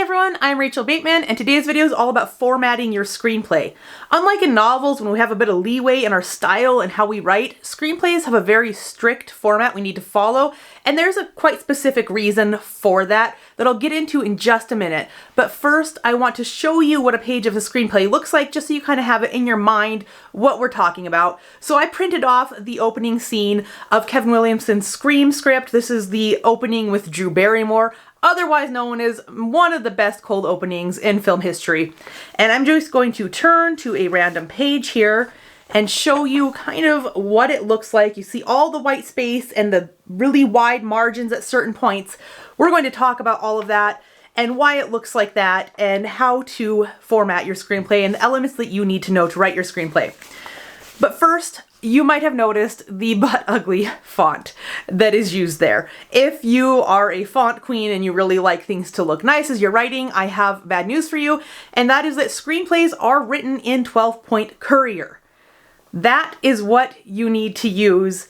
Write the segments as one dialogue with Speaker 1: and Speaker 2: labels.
Speaker 1: everyone, I'm Rachel Bateman, and today's video is all about formatting your screenplay. Unlike in novels, when we have a bit of leeway in our style and how we write, screenplays have a very strict format we need to follow, and there's a quite specific reason for that I'll get into in just a minute. But first, I want to show you what a page of a screenplay looks like, just so you kind of have it in your mind what we're talking about. So I printed off the opening scene of Kevin Williamson's Scream script. This is the opening with Drew Barrymore, otherwise known as one of the best cold openings in film history. And I'm just going to turn to a random page here and show you kind of what it looks like. You see all the white space and the really wide margins at certain points. We're going to talk about all of that and why it looks like that and how to format your screenplay and the elements that you need to know to write your screenplay. But first, you might have noticed the butt ugly font that is used there. If you are a font queen and you really like things to look nice as you're writing, I have bad news for you, and that is that screenplays are written in 12-point Courier. That is what you need to use.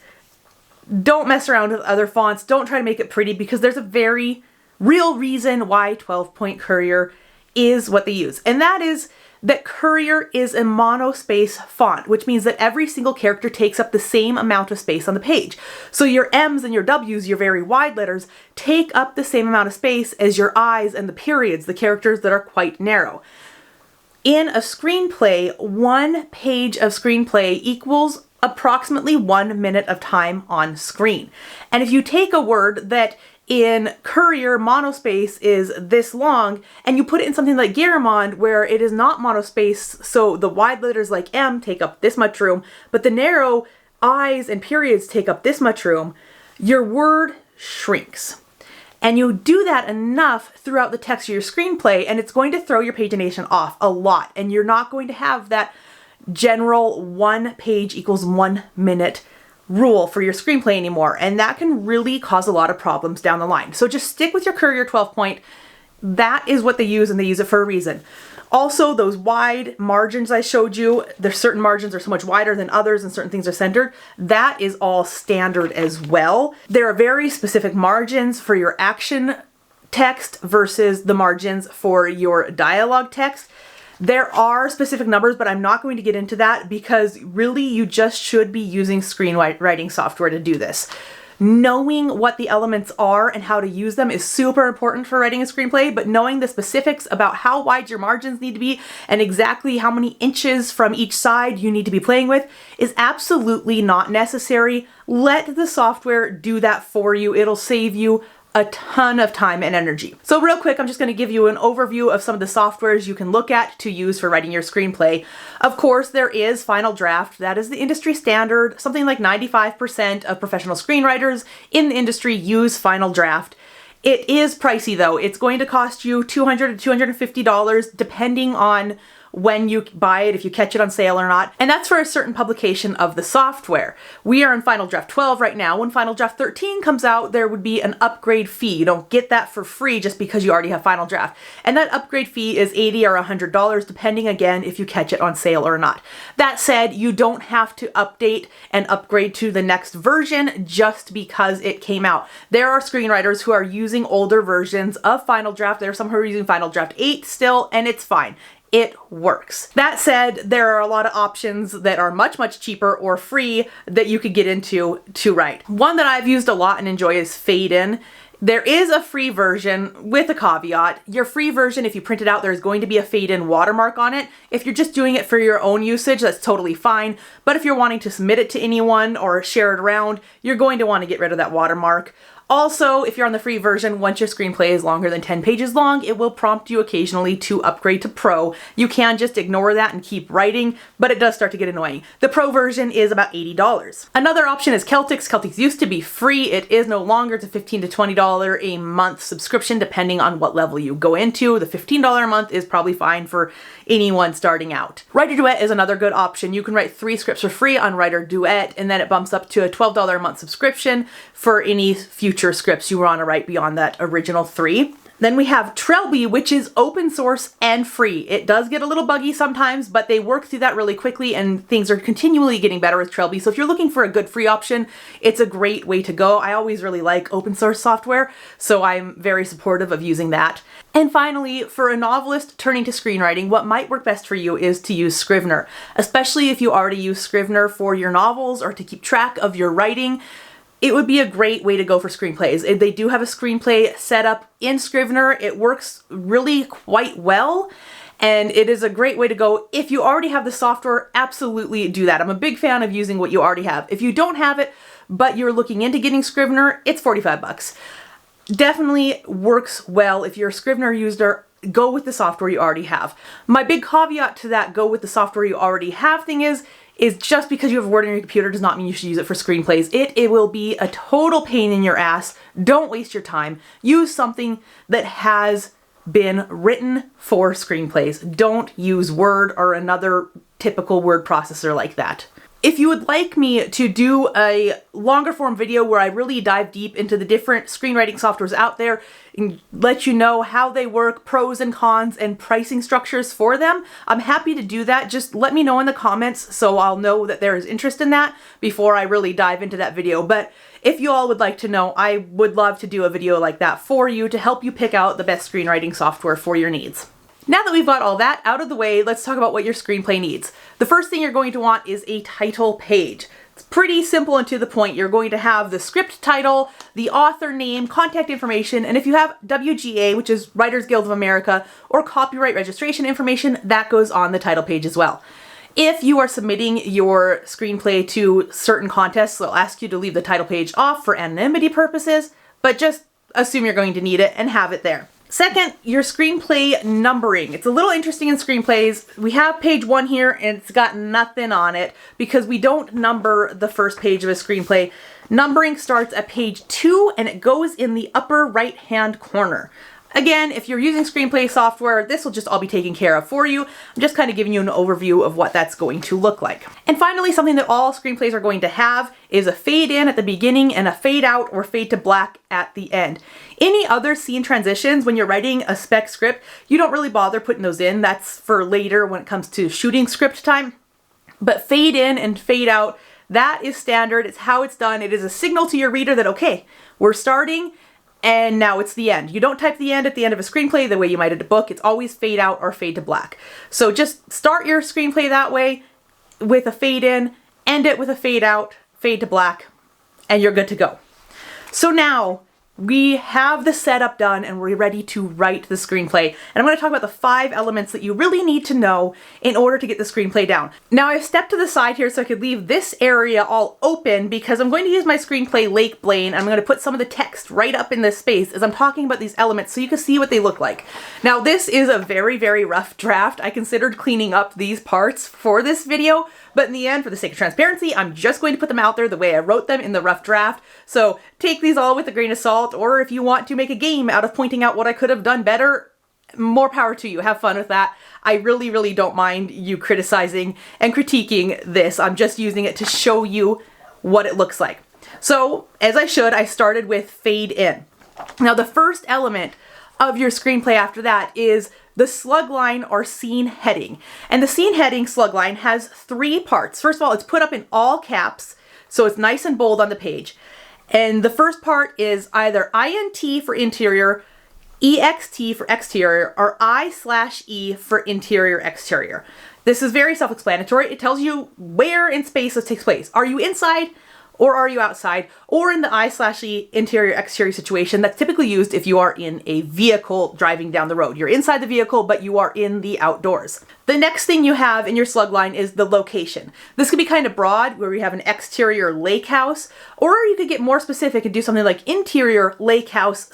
Speaker 1: Don't mess around with other fonts. Don't try to make it pretty, because there's a very real reason why 12-point Courier is what they use. And that is that Courier is a monospace font, which means that every single character takes up the same amount of space on the page. So your M's and your W's, your very wide letters, take up the same amount of space as your I's and the periods, the characters that are quite narrow. In a screenplay, one page of screenplay equals approximately 1 minute of time on screen. And if you take a word that in Courier monospace is this long, and you put it in something like Garamond where it is not monospace, so the wide letters like M take up this much room, but the narrow I's and periods take up this much room, your word shrinks. And you do that enough throughout the text of your screenplay, and it's going to throw your pagination off a lot, and you're not going to have that general 1 page equals 1 minute rule for your screenplay anymore, and that can really cause a lot of problems down the line. So just stick with your Courier 12-point. That is what they use, and they use it for a reason. Also, those wide margins I showed you, there's certain margins are so much wider than others and certain things are centered. That is all standard as well. There are very specific margins for your action text versus the margins for your dialogue text. There are specific numbers, but I'm not going to get into that because really you just should be using screenwriting software to do this. Knowing what the elements are and how to use them is super important for writing a screenplay, but knowing the specifics about how wide your margins need to be and exactly how many inches from each side you need to be playing with is absolutely not necessary. Let the software do that for you. It'll save you a ton of time and energy. So real quick, I'm just going to give you an overview of some of the softwares you can look at to use for writing your screenplay. Of course, there is Final Draft. That is the industry standard. Something like 95% of professional screenwriters in the industry use Final Draft. It is pricey though. It's going to cost you $200 to $250 depending on when you buy it, if you catch it on sale or not. And that's for a certain publication of the software. We are in Final Draft 12 right now. When Final Draft 13 comes out, there would be an upgrade fee. You don't get that for free just because you already have Final Draft. And that upgrade fee is $80 or $100, depending again if you catch it on sale or not. That said, you don't have to update and upgrade to the next version just because it came out. There are screenwriters who are using older versions of Final Draft. There are some who are using Final Draft 8 still, and it's fine. It works. That said, there are a lot of options that are much, much cheaper or free that you could get into to write. One that I've used a lot and enjoy is Fade In. There is a free version with a caveat. Your free version, if you print it out, there's going to be a Fade In watermark on it. If you're just doing it for your own usage, that's totally fine. But if you're wanting to submit it to anyone or share it around, you're going to want to get rid of that watermark. Also, if you're on the free version, once your screenplay is longer than 10 pages long, it will prompt you occasionally to upgrade to Pro. You can just ignore that and keep writing, but it does start to get annoying. The Pro version is about $80. Another option is Celtics. Celtics used to be free. It is no longer. It's a $15 to $20 a month subscription, depending on what level you go into. The $15 a month is probably fine for anyone starting out. Writer Duet is another good option. You can write 3 scripts for free on Writer Duet, and then it bumps up to a $12 a month subscription for any future scripts you want to write beyond that original 3. Then we have Trelby, which is open source and free. It does get a little buggy sometimes, but they work through that really quickly and things are continually getting better with Trelby. So if you're looking for a good free option, it's a great way to go. I always really like open source software, so I'm very supportive of using that. And finally, for a novelist turning to screenwriting, what might work best for you is to use Scrivener, especially if you already use Scrivener for your novels or to keep track of your writing. It would be a great way to go for screenplays. They do have a screenplay setup in Scrivener. It works really quite well, and it is a great way to go. If you already have the software, absolutely do that. I'm a big fan of using what you already have. If you don't have it, but you're looking into getting Scrivener, it's 45 bucks. Definitely works well. If you're a Scrivener user, go with the software you already have. My big caveat to that go with the software you already have thing is just because you have Word on your computer does not mean you should use it for screenplays. It will be a total pain in your ass. Don't waste your time. Use something that has been written for screenplays. Don't use Word or another typical word processor like that. If you would like me to do a longer form video where I really dive deep into the different screenwriting softwares out there and let you know how they work, pros and cons, and pricing structures for them, I'm happy to do that. Just let me know in the comments so I'll know that there is interest in that before I really dive into that video. But if you all would like to know, I would love to do a video like that for you to help you pick out the best screenwriting software for your needs. Now that we've got all that out of the way, let's talk about what your screenplay needs. The first thing you're going to want is a title page. It's pretty simple and to the point. You're going to have the script title, the author name, contact information, and if you have WGA, which is Writers Guild of America, or copyright registration information, that goes on the title page as well. If you are submitting your screenplay to certain contests, they'll ask you to leave the title page off for anonymity purposes, but just assume you're going to need it and have it there. Second, your screenplay numbering. It's a little interesting in screenplays. We have page 1 here and it's got nothing on it because we don't number the first page of a screenplay. Numbering starts at page 2 and it goes in the upper right hand corner. Again, if you're using screenplay software, this will just all be taken care of for you. I'm just kind of giving you an overview of what that's going to look like. And finally, something that all screenplays are going to have is a fade in at the beginning and a fade out or fade to black at the end. Any other scene transitions, when you're writing a spec script, you don't really bother putting those in. That's for later when it comes to shooting script time. But fade in and fade out, that is standard. It's how it's done. It is a signal to your reader that, okay, we're starting, and now it's the end. You don't type the end at the end of a screenplay the way you might in a book. It's always fade out or fade to black. So just start your screenplay that way with a fade in, end it with a fade out, fade to black, and you're good to go. So now we have the setup done and we're ready to write the screenplay. And I'm going to talk about the 5 elements that you really need to know in order to get the screenplay down. Now I've stepped to the side here so I could leave this area all open because I'm going to use my screenplay Lake Blaine. I'm going to put some of the text right up in this space as I'm talking about these elements so you can see what they look like. Now this is a very, very rough draft. I considered cleaning up these parts for this video, but in the end, for the sake of transparency, I'm just going to put them out there the way I wrote them in the rough draft. So take these all with a grain of salt, or if you want to make a game out of pointing out what I could have done better, more power to you. Have fun with that. I really, really don't mind you criticizing and critiquing this. I'm just using it to show you what it looks like. So, as I started with fade in. Now, the first element of your screenplay after that is the slugline or scene heading. And the scene heading slugline has 3 parts. First of all, it's put up in all caps, so it's nice and bold on the page. And the first part is either INT for interior, EXT for exterior, or I/E for interior exterior. This is very self-explanatory. It tells you where in space this takes place. Are you inside? Or are you outside? Or in the I/E interior exterior situation that's typically used if you are in a vehicle driving down the road. You're inside the vehicle, but you are in the outdoors. The next thing you have in your slugline is the location. This could be kind of broad, where we have an exterior lake house, or you could get more specific and do something like interior lake house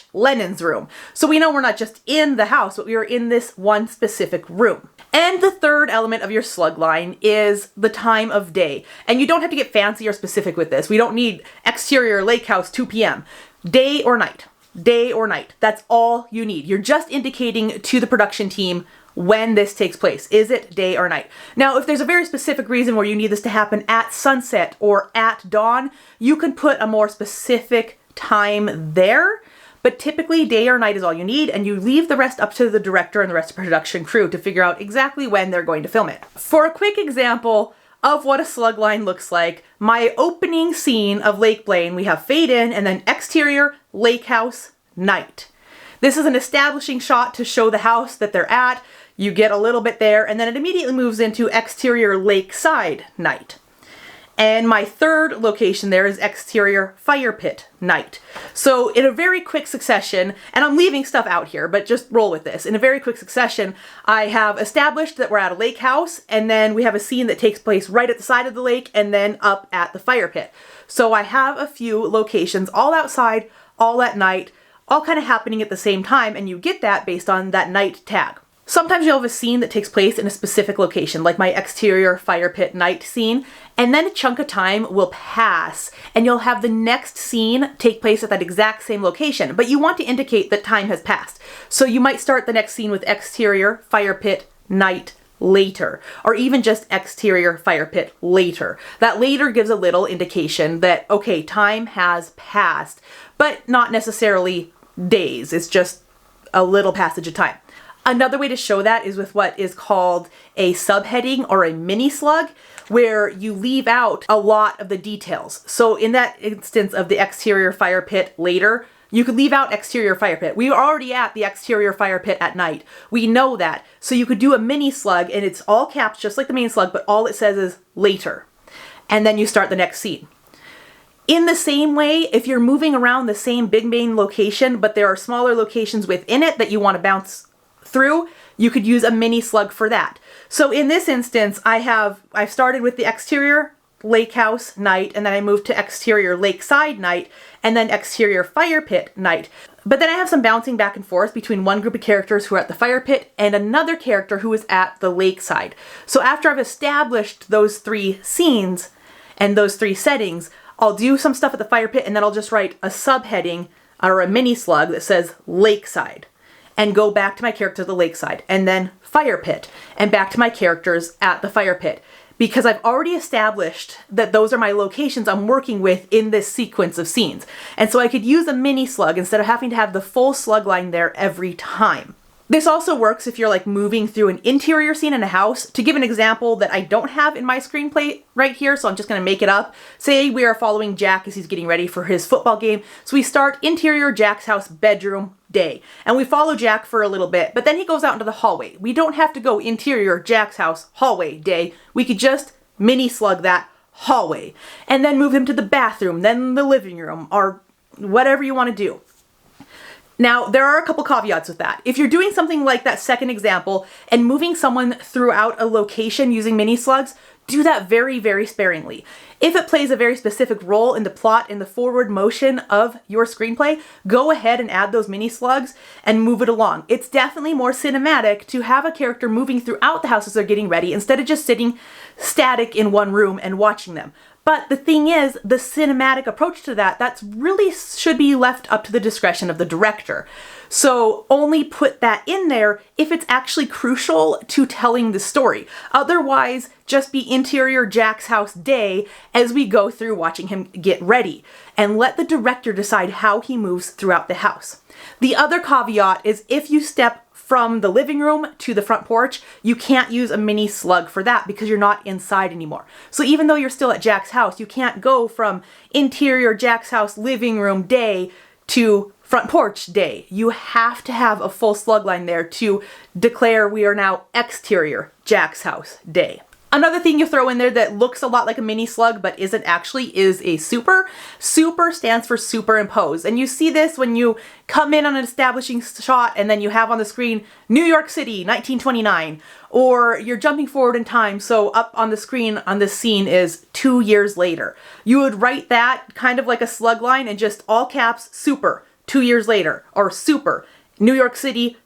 Speaker 1: / Lennon's room. So we know we're not just in the house, but we are in this one specific room. And the third element of your slugline is the time of day. And you don't have to get fancy or specific with this. We don't need exterior lake house 2 p.m. Day or night. Day or night. That's all you need. You're just indicating to the production team when this takes place. Is it day or night? Now, if there's a very specific reason where you need this to happen at sunset or at dawn, you can put a more specific time there. But typically day or night is all you need, and you leave the rest up to the director and the rest of the production crew to figure out exactly when they're going to film it. For a quick example of what a slugline looks like, my opening scene of Lake Blaine, we have fade in and then exterior, lake house, night. This is an establishing shot to show the house that they're at. You get a little bit there, and then it immediately moves into exterior lakeside night. And my third location there is exterior fire pit night. So in a very quick succession, and I'm leaving stuff out here, but just roll with this. In a very quick succession, I have established that we're at a lake house, and then we have a scene that takes place right at the side of the lake and then up at the fire pit. So I have a few locations all outside, all at night, all kind of happening at the same time, and you get that based on that night tag. Sometimes you'll have a scene that takes place in a specific location, like my exterior fire pit night scene, and then a chunk of time will pass and you'll have the next scene take place at that exact same location, but you want to indicate that time has passed. So you might start the next scene with exterior fire pit night later, or even just exterior fire pit later. That later gives a little indication that, okay, time has passed, but not necessarily days. It's just a little passage of time. Another way to show that is with what is called a subheading or a mini slug, where you leave out a lot of the details. So in that instance of the exterior fire pit later, you could leave out exterior fire pit. We are already at the exterior fire pit at night. We know that. So you could do a mini slug and it's all caps just like the main slug, but all it says is later. And then you start the next scene. In the same way, if you're moving around the same big main location, but there are smaller locations within it that you want to bounce through, you could use a mini slug for that. So in this instance, I've started with the exterior lake house night, and then I moved to exterior lakeside night, and then exterior fire pit night. But then I have some bouncing back and forth between one group of characters who are at the fire pit and another character who is at the lakeside. So after I've established those three scenes and those three settings, I'll do some stuff at the fire pit, and then I'll just write a subheading or a mini slug that says lakeside, and go back to my character at the lakeside, and then fire pit, and back to my characters at the fire pit. Because I've already established that those are my locations I'm working with in this sequence of scenes. And so I could use a mini slug instead of having to have the full slug line there every time. This also works if you're like moving through an interior scene in a house. To give an example that I don't have in my screenplay right here, so I'm just going to make it up. Say we are following Jack as he's getting ready for his football game. So we start interior Jack's house, bedroom, day. And we follow Jack for a little bit, but then he goes out into the hallway. We don't have to go interior Jack's house, hallway, day. We could just mini slug that hallway and then move him to the bathroom, then the living room, or whatever you want to do. Now, there are a couple caveats with that. If you're doing something like that second example and moving someone throughout a location using mini slugs, do that very, very sparingly. If it plays a very specific role in the plot and the forward motion of your screenplay, go ahead and add those mini slugs and move it along. It's definitely more cinematic to have a character moving throughout the house as they're getting ready instead of just sitting static in one room and watching them. But the thing is, the cinematic approach to that's really should be left up to the discretion of the director. So only put that in there if it's actually crucial to telling the story. Otherwise, just be interior Jack's house day as we go through watching him get ready, and let the director decide how he moves throughout the house. The other caveat is if you step from the living room to the front porch, you can't use a mini slug for that because you're not inside anymore. So even though you're still at Jack's house, you can't go from interior Jack's house living room day to front porch day. You have to have a full slug line there to declare we are now exterior Jack's house day. Another thing you throw in there that looks a lot like a mini slug but isn't actually is a super. Super stands for superimpose. And you see this when you come in on an establishing shot and then you have on the screen New York City, 1929. Or you're jumping forward in time, so up on the screen on this scene is 2 years later. You would write that kind of like a slug line and just all caps super, 2 years later, or super, New York City,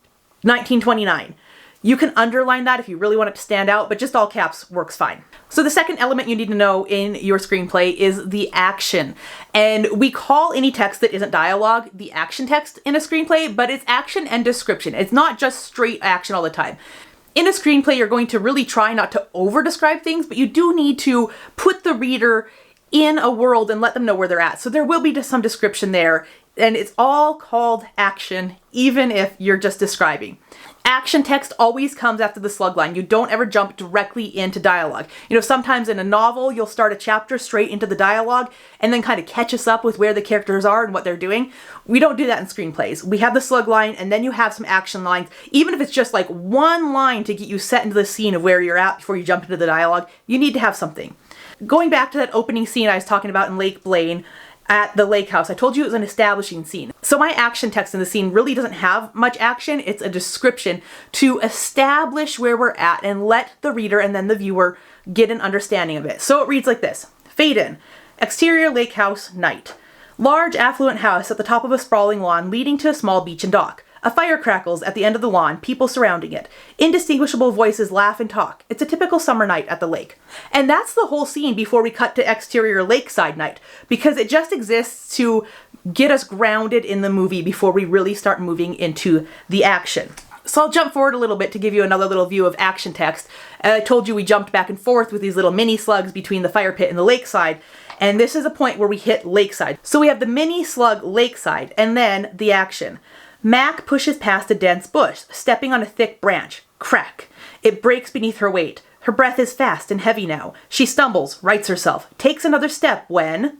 Speaker 1: 1929. You can underline that if you really want it to stand out, but just all caps works fine. So the second element you need to know in your screenplay is the action. And we call any text that isn't dialogue the action text in a screenplay, but it's action and description. It's not just straight action all the time. In a screenplay, you're going to really try not to over-describe things, but you do need to put the reader in a world and let them know where they're at. So there will be just some description there and it's all called action, even if you're just describing. Action text always comes after the slug line. You don't ever jump directly into dialogue. You know, sometimes in a novel, you'll start a chapter straight into the dialogue and then kind of catch us up with where the characters are and what they're doing. We don't do that in screenplays. We have the slug line and then you have some action lines. Even if it's just like one line to get you set into the scene of where you're at before you jump into the dialogue, you need to have something. Going back to that opening scene I was talking about in Lake Blaine, at the lake house, I told you it was an establishing scene. So my action text in the scene really doesn't have much action. It's a description to establish where we're at and let the reader and then the viewer get an understanding of it. So it reads like this. Fade in. Exterior lake house, night. Large affluent house at the top of a sprawling lawn leading to a small beach and dock. A fire crackles at the end of the lawn, people surrounding it. Indistinguishable voices laugh and talk. It's a typical summer night at the lake. And that's the whole scene before we cut to exterior lakeside night, because it just exists to get us grounded in the movie before we really start moving into the action. So I'll jump forward a little bit to give you another little view of action text. I told you we jumped back and forth with these little mini slugs between the fire pit and the lakeside. And this is a point where we hit lakeside. So we have the mini slug lakeside and then the action. Mac pushes past a dense bush, stepping on a thick branch. Crack. It breaks beneath her weight. Her breath is fast and heavy now. She stumbles, rights herself, takes another step when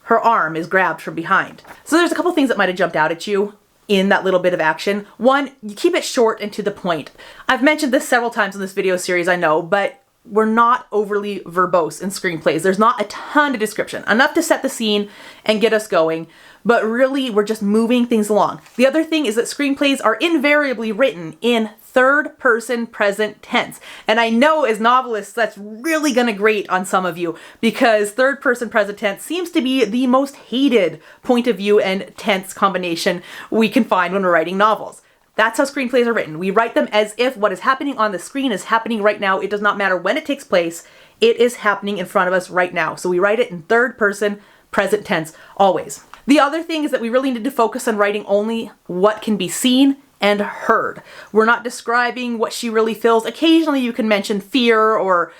Speaker 1: her arm is grabbed from behind. So there's a couple things that might have jumped out at you in that little bit of action. One, you keep it short and to the point. I've mentioned this several times in this video series, I know, but we're not overly verbose in screenplays. There's not a ton of description, enough to set the scene and get us going, but really we're just moving things along. The other thing is that screenplays are invariably written in third person present tense. And I know as novelists, that's really gonna grate on some of you because third person present tense seems to be the most hated point of view and tense combination we can find when we're writing novels. That's how screenplays are written. We write them as if what is happening on the screen is happening right now. It does not matter when it takes place. It is happening in front of us right now. So we write it in third person, present tense, always. The other thing is that we really need to focus on writing only what can be seen and heard. We're not describing what she really feels. Occasionally you can mention fear or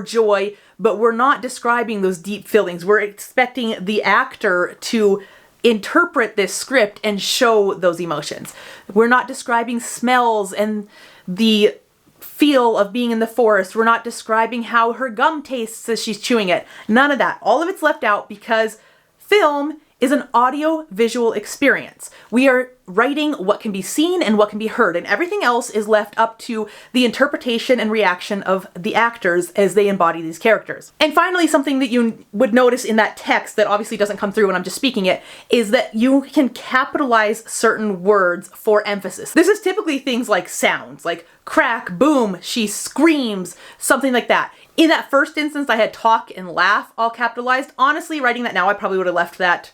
Speaker 1: joy, but we're not describing those deep feelings. We're expecting the actor to interpret this script and show those emotions. We're not describing smells and the feel of being in the forest. We're not describing how her gum tastes as she's chewing it. None of that. All of it's left out because film is an audio-visual experience. We are writing what can be seen and what can be heard, and everything else is left up to the interpretation and reaction of the actors as they embody these characters. And finally, something that you would notice in that text that obviously doesn't come through when I'm just speaking it, is that you can capitalize certain words for emphasis. This is typically things like sounds, like crack, boom, she screams, something like that. In that first instance, I had talk and laugh all capitalized. Honestly, writing that now, I probably would have left that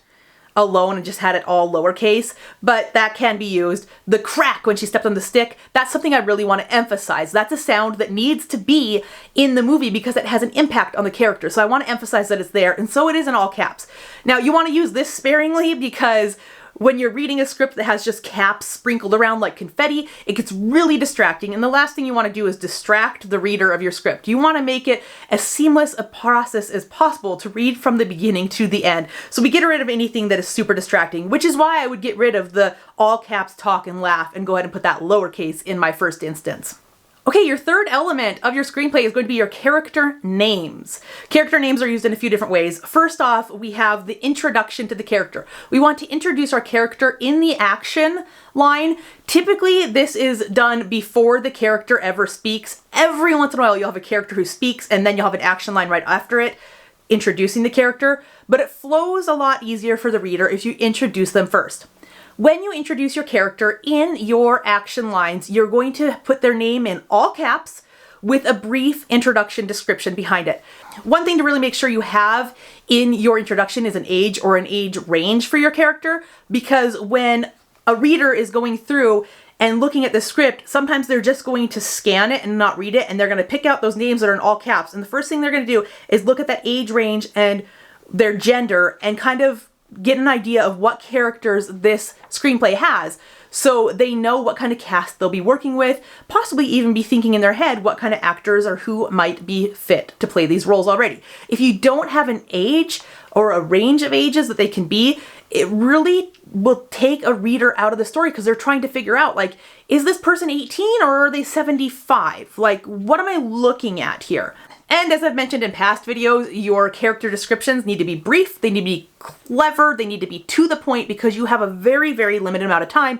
Speaker 1: alone and just had it all lowercase, but that can be used. The crack when she stepped on the stick, that's something I really want to emphasize. That's a sound that needs to be in the movie because it has an impact on the character. So I want to emphasize that it's there, and so it is in all caps. Now you want to use this sparingly because when you're reading a script that has just caps sprinkled around like confetti, it gets really distracting, and the last thing you want to do is distract the reader of your script. You want to make it as seamless a process as possible to read from the beginning to the end. So we get rid of anything that is super distracting, which is why I would get rid of the all caps talk and laugh and go ahead and put that lowercase in my first instance. Okay, your third element of your screenplay is going to be your character names. Character names are used in a few different ways. First off, we have the introduction to the character. We want to introduce our character in the action line. Typically, this is done before the character ever speaks. Every once in a while, you'll have a character who speaks, and then you'll have an action line right after it, introducing the character. But it flows a lot easier for the reader if you introduce them first. When you introduce your character in your action lines, you're going to put their name in all caps with a brief introduction description behind it. One thing to really make sure you have in your introduction is an age or an age range for your character, because when a reader is going through and looking at the script, sometimes they're just going to scan it and not read it, and they're going to pick out those names that are in all caps. And the first thing they're going to do is look at that age range and their gender and kind of get an idea of what characters this screenplay has, so they know what kind of cast they'll be working with, possibly even be thinking in their head what kind of actors or who might be fit to play these roles already. If you don't have an age or a range of ages that they can be, it really will take a reader out of the story because they're trying to figure out, like, is this person 18 or are they 75? Like, what am I looking at here? And as I've mentioned in past videos, your character descriptions need to be brief, they need to be clever, they need to be to the point because you have a very, very limited amount of time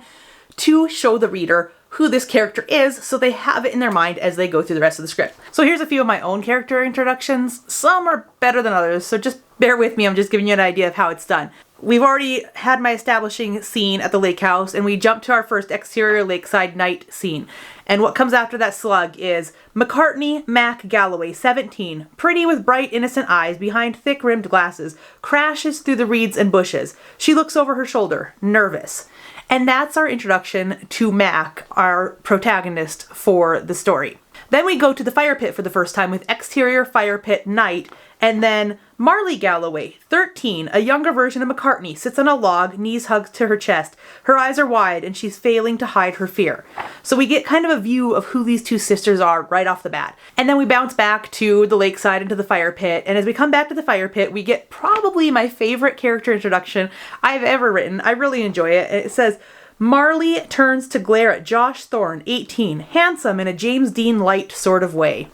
Speaker 1: to show the reader who this character is so they have it in their mind as they go through the rest of the script. So here's a few of my own character introductions. Some are better than others, so just bear with me, I'm just giving you an idea of how it's done. We've already had my establishing scene at the lake house, and we jump to our first exterior lakeside night scene. And what comes after that slug is McCartney Mac Galloway, 17, pretty with bright innocent eyes behind thick-rimmed glasses, crashes through the reeds and bushes. She looks over her shoulder, nervous. And that's our introduction to Mac, our protagonist for the story. Then we go to the fire pit for the first time with exterior fire pit night, and then Marley Galloway, 13, a younger version of McCartney, sits on a log, knees hugged to her chest. Her eyes are wide and she's failing to hide her fear. So we get kind of a view of who these two sisters are right off the bat. And then we bounce back to the lakeside into the fire pit, and as we come back to the fire pit, we get probably my favorite character introduction I've ever written. I really enjoy it. It says, Marley turns to glare at Josh Thorne, 18, handsome in a James Dean Light sort of way.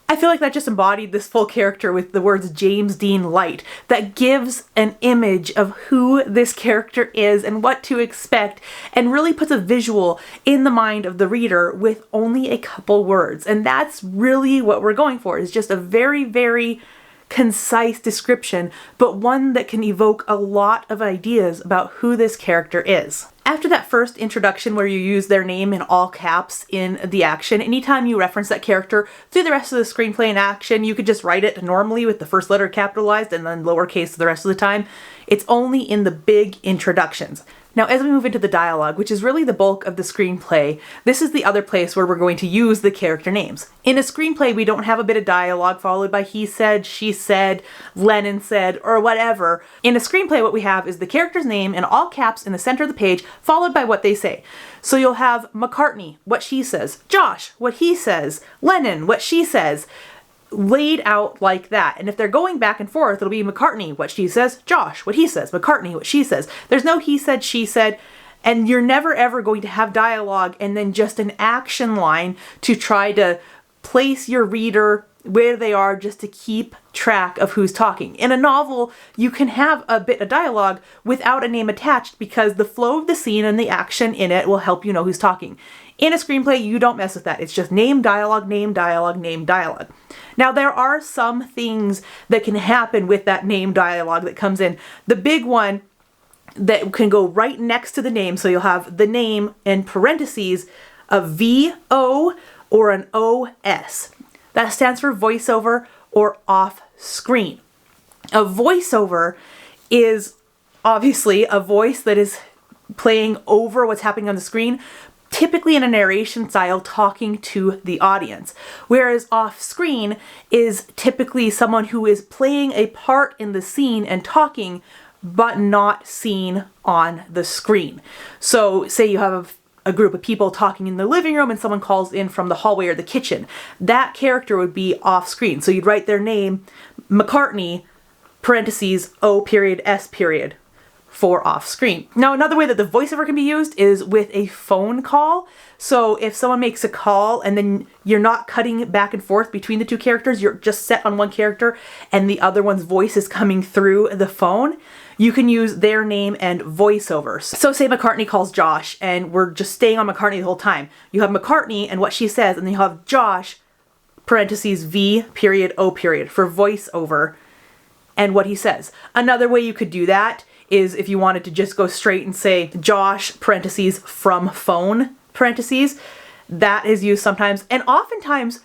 Speaker 1: I feel like that just embodied this full character with the words James Dean Light. That gives an image of who this character is and what to expect, and really puts a visual in the mind of the reader with only a couple words. And that's really what we're going for, is just a very, very concise description, but one that can evoke a lot of ideas about who this character is. After that first introduction where you use their name in all caps in the action, anytime you reference that character through the rest of the screenplay in action, you could just write it normally with the first letter capitalized and then lowercase the rest of the time. It's only in the big introductions. Now, as we move into the dialogue, which is really the bulk of the screenplay, this is the other place where we're going to use the character names. In a screenplay, we don't have a bit of dialogue followed by he said, she said, Lennon said, or whatever. In a screenplay, what we have is the character's name in all caps in the center of the page, followed by what they say. So you'll have McCartney, what she says, Josh, what he says, Lennon, what she says, laid out like that. And if they're going back and forth, it'll be McCartney, what she says, Josh, what he says, McCartney, what she says. There's no he said, she said, and you're never ever going to have dialogue and then just an action line to try to place your reader where they are just to keep track of who's talking. In a novel, you can have a bit of dialogue without a name attached because the flow of the scene and the action in it will help you know who's talking. In a screenplay, you don't mess with that. It's just name, dialogue, name, dialogue, name, dialogue. Now, there are some things that can happen with that name dialogue that comes in. The big one that can go right next to the name, so you'll have the name in parentheses, a VO or an OS. That stands for voiceover or off screen. A voiceover is obviously a voice that is playing over what's happening on the screen, typically in a narration style talking to the audience. Whereas off screen is typically someone who is playing a part in the scene and talking, but not seen on the screen. So say you have a group of people talking in the living room and someone calls in from the hallway or the kitchen. That character would be off screen. So you'd write their name, McCartney, parentheses, O period, S period, for off screen. Now, another way that the voiceover can be used is with a phone call. So if someone makes a call and then you're not cutting back and forth between the two characters, you're just set on one character and the other one's voice is coming through the phone, you can use their name and voiceovers. So say McCartney calls Josh and we're just staying on McCartney the whole time. You have McCartney and what she says, and then you have Josh, parentheses, V period, O period, for voiceover and what he says. Another way you could do that is if you wanted to just go straight and say Josh, parentheses, from phone, parentheses. That is used sometimes. And oftentimes,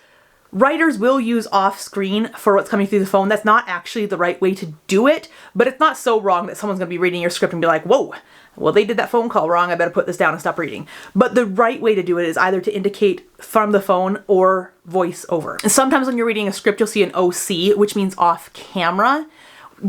Speaker 1: writers will use off screen for what's coming through the phone. That's not actually the right way to do it, but it's not so wrong that someone's going to be reading your script and be like, whoa, well, they did that phone call wrong. I better put this down and stop reading. But the right way to do it is either to indicate from the phone or voiceover. And sometimes when you're reading a script, you'll see an OC, which means off camera.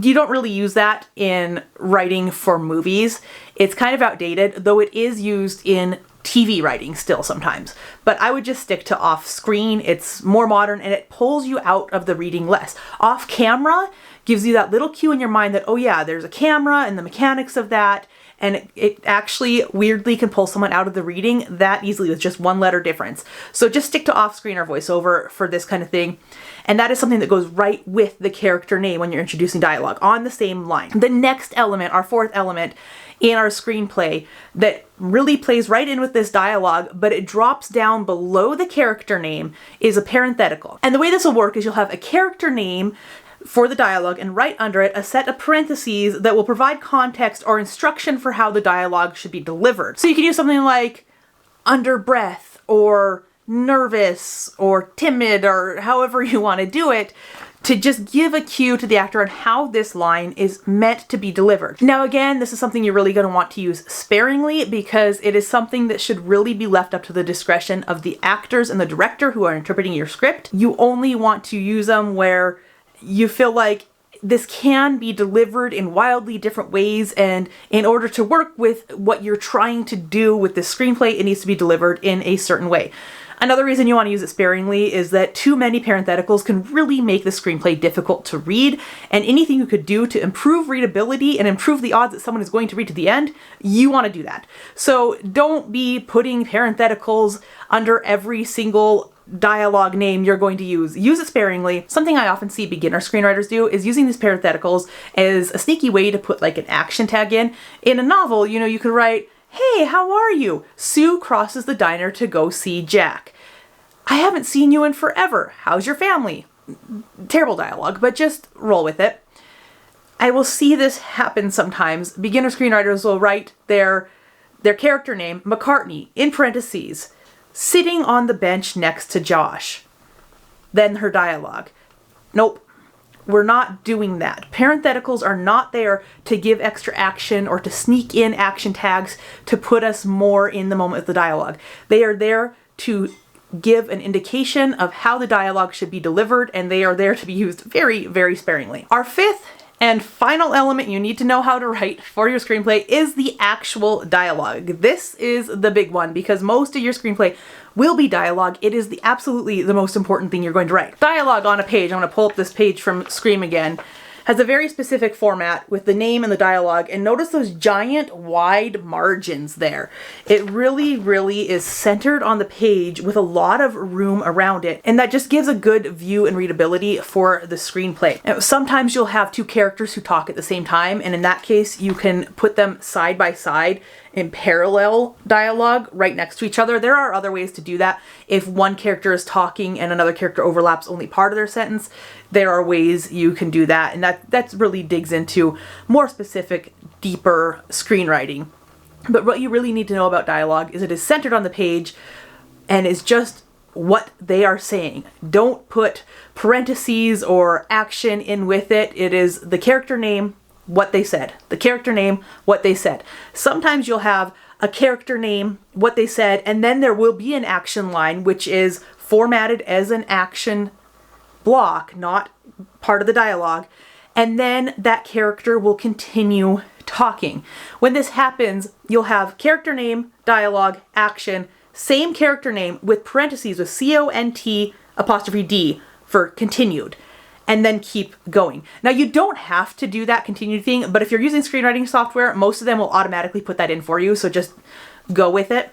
Speaker 1: You don't really use that in writing for movies. It's kind of outdated, though it is used in TV writing still sometimes, but I would just stick to off screen. It's more modern and it pulls you out of the reading less. Off camera gives you that little cue in your mind that, oh yeah, there's a camera and the mechanics of that. And it actually weirdly can pull someone out of the reading that easily with just one letter difference. So just stick to off screen or voiceover for this kind of thing. And that is something that goes right with the character name when you're introducing dialogue on the same line. The next element, our fourth element in our screenplay that really plays right in with this dialogue, but it drops down below the character name, is a parenthetical. And the way this will work is you'll have a character name for the dialogue and right under it a set of parentheses that will provide context or instruction for how the dialogue should be delivered. So you can use something like under breath or nervous or timid or however you want to do it to just give a cue to the actor on how this line is meant to be delivered. Now again, this is something you're really going to want to use sparingly because it is something that should really be left up to the discretion of the actors and the director who are interpreting your script. You only want to use them where you feel like this can be delivered in wildly different ways, and in order to work with what you're trying to do with this screenplay, it needs to be delivered in a certain way. Another reason you want to use it sparingly is that too many parentheticals can really make the screenplay difficult to read, and anything you could do to improve readability and improve the odds that someone is going to read to the end, you want to do that. So don't be putting parentheticals under every single dialogue name you're going to use. Use it sparingly. Something I often see beginner screenwriters do is using these parentheticals as a sneaky way to put like an action tag in. In a novel, you know, you could write, "Hey, how are you? Sue crosses the diner to go see Jack. I haven't seen you in forever. How's your family?" Terrible dialogue, but just roll with it. I will see this happen sometimes. Beginner screenwriters will write their character name, McCartney, in parentheses, sitting on the bench next to Josh. Then her dialogue. Nope. We're not doing that. Parentheticals are not there to give extra action or to sneak in action tags to put us more in the moment of the dialogue. They are there to give an indication of how the dialogue should be delivered, and they are there to be used very, very sparingly. Our fifth and final element you need to know how to write for your screenplay is the actual dialogue. This is the big one because most of your screenplay will be dialogue. It is absolutely the most important thing you're going to write. Dialogue on a page, I'm going to pull up this page from Scream again, has a very specific format with the name and the dialogue, and notice those giant wide margins there. It really, really is centered on the page with a lot of room around it, and that just gives a good view and readability for the screenplay. Now, sometimes you'll have two characters who talk at the same time, and in that case you can put them side by side in parallel dialogue right next to each other. There are other ways to do that. If one character is talking and another character overlaps only part of their sentence, there are ways you can do that, and that really digs into more specific, deeper screenwriting. But what you really need to know about dialogue is it is centered on the page and is just what they are saying. Don't put parentheses or action in with it. It is the character name, what they said. The character name, what they said. Sometimes you'll have a character name, what they said, and then there will be an action line which is formatted as an action block, not part of the dialogue, and then that character will continue talking. When this happens, you'll have character name, dialogue, action, same character name with parentheses with CONT''D for continued, and then keep going. Now you don't have to do that continued thing, but if you're using screenwriting software, most of them will automatically put that in for you, so just go with it.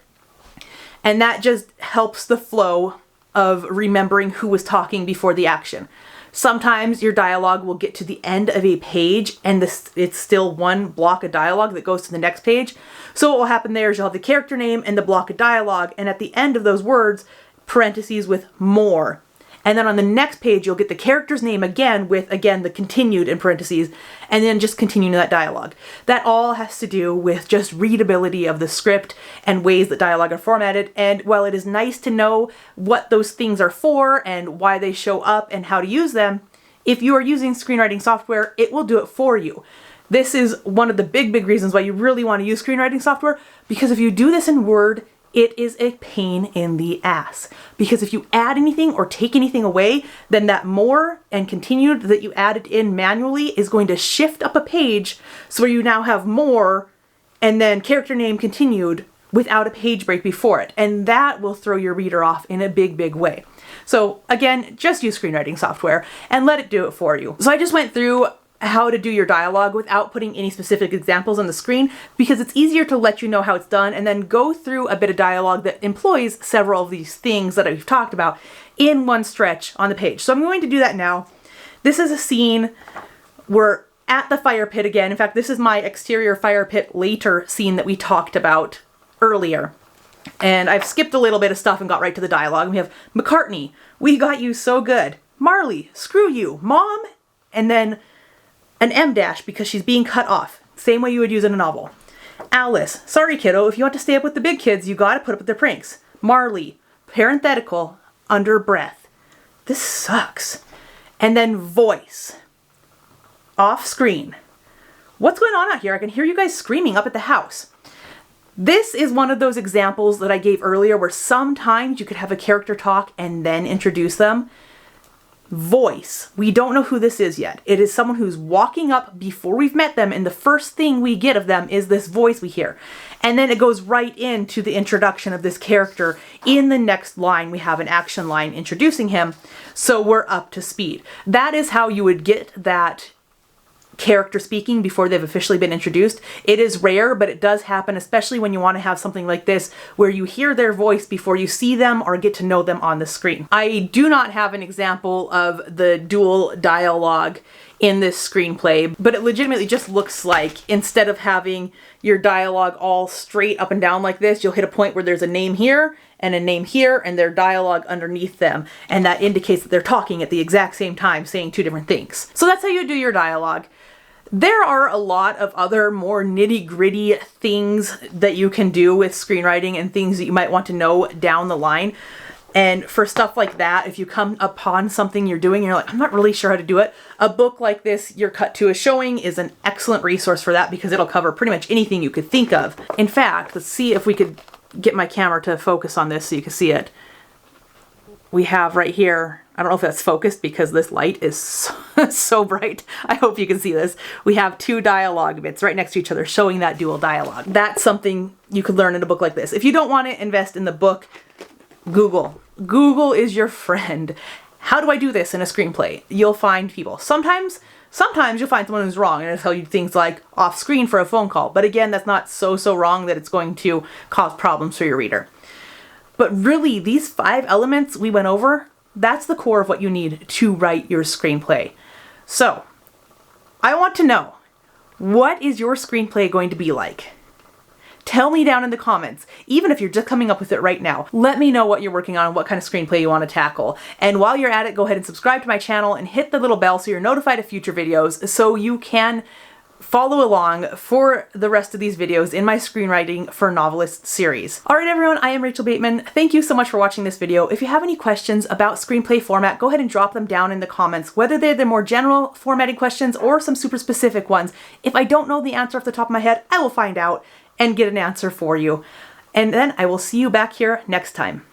Speaker 1: And that just helps the flow of remembering who was talking before the action. Sometimes your dialogue will get to the end of a page and it's still one block of dialogue that goes to the next page. So what will happen there is you'll have the character name and the block of dialogue, and at the end of those words, parentheses with more. And then on the next page, you'll get the character's name again with, again, the continued in parentheses, and then just continue that dialogue. That all has to do with just readability of the script and ways that dialogue are formatted. And while it is nice to know what those things are for and why they show up and how to use them, if you are using screenwriting software, it will do it for you. This is one of the big reasons why you really want to use screenwriting software, because if you do this in Word, it is a pain in the ass. Because if you add anything or take anything away, then that more and continued that you added in manually is going to shift up a page, so where you now have more and then character name continued without a page break before it. And that will throw your reader off in a big, big way. So again, just use screenwriting software and let it do it for you. So I just went through how to do your dialogue without putting any specific examples on the screen, because it's easier to let you know how it's done and then go through a bit of dialogue that employs several of these things that I've talked about in one stretch on the page. So I'm going to do that now. This is a scene. We're at the fire pit again. In fact, this is my exterior fire pit later scene that we talked about earlier. And I've skipped a little bit of stuff and got right to the dialogue. We have McCartney, we got you so good. Marley, screw you. Mom, and then an M dash because she's being cut off. Same way you would use in a novel. Alice, sorry kiddo, if you want to stay up with the big kids, you gotta put up with their pranks. Marley, parenthetical, under breath. This sucks. And then voice. Off screen. What's going on out here? I can hear you guys screaming up at the house. This is one of those examples that I gave earlier where sometimes you could have a character talk and then introduce them. Voice. We don't know who this is yet. It is someone who's walking up before we've met them, and the first thing we get of them is this voice we hear. And then it goes right into the introduction of this character. In the next line, we have an action line introducing him, so we're up to speed. That is how you would get that character speaking before they've officially been introduced. It is rare, but it does happen, especially when you want to have something like this where you hear their voice before you see them or get to know them on the screen. I do not have an example of the dual dialogue in this screenplay, but it legitimately just looks like instead of having your dialogue all straight up and down like this, you'll hit a point where there's a name here and a name here and their dialogue underneath them, and that indicates that they're talking at the exact same time, saying two different things. So that's how you do your dialogue. There are a lot of other more nitty-gritty things that you can do with screenwriting and things that you might want to know down the line. And for stuff like that, if you come upon something you're doing and you're like, I'm not really sure how to do it, a book like this, Your Cut to a Showing, is an excellent resource for that because it'll cover pretty much anything you could think of. In fact, let's see if we could get my camera to focus on this so you can see it. We have right here, I don't know if that's focused because this light is so bright. I hope you can see this. We have two dialogue bits right next to each other showing that dual dialogue. That's something you could learn in a book like this. If you don't want to invest in the book, Google. Google is your friend. How do I do this in a screenplay? You'll find people. Sometimes you'll find someone who's wrong and it'll tell you things like off screen for a phone call. But again, that's not so wrong that it's going to cause problems for your reader. But really, these 5 elements we went over, that's the core of what you need to write your screenplay. So, I want to know, what is your screenplay going to be like? Tell me down in the comments, even if you're just coming up with it right now. Let me know what you're working on and what kind of screenplay you want to tackle. And while you're at it, go ahead and subscribe to my channel and hit the little bell so you're notified of future videos so you can follow along for the rest of these videos in my Screenwriting for Novelists series. Alright everyone, I am Rachel Bateman. Thank you so much for watching this video. If you have any questions about screenplay format, go ahead and drop them down in the comments, whether they're the more general formatting questions or some super specific ones. If I don't know the answer off the top of my head, I will find out and get an answer for you. And then I will see you back here next time.